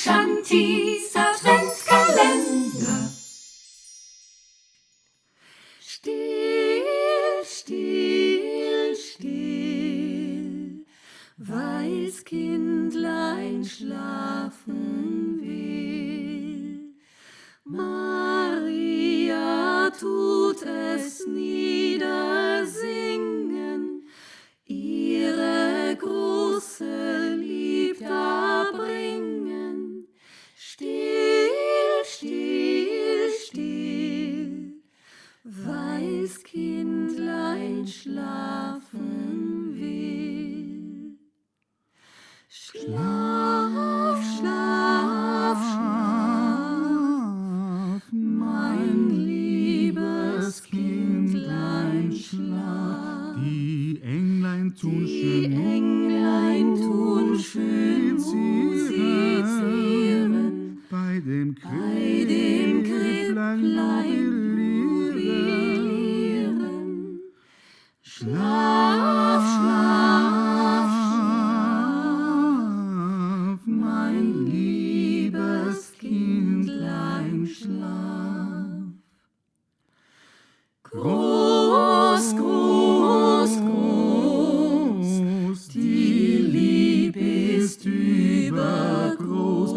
Shantis Adventskalender. Still, still, still, weil's Kindlein schlafen will. Maria tut es niedersingen, ihre große Lieb darbringen. Still, still, still, weil's Kindlein schlafen will. Schlaf, schlaf, schlaf, mein liebes Kindlein, schlaf. Die Englein tun schön musizieren, bei dem Kripplein jubilieren. Schlaf, schlaf, schlaf, mein liebes Kindlein, schlaf. Groß, groß, groß, die Lieb ist übergroß.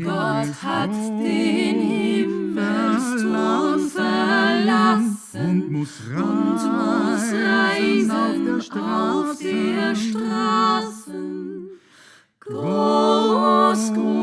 Gott hat den Himmelsthron verlassen und muss reisen auf der Straße. Groß, groß,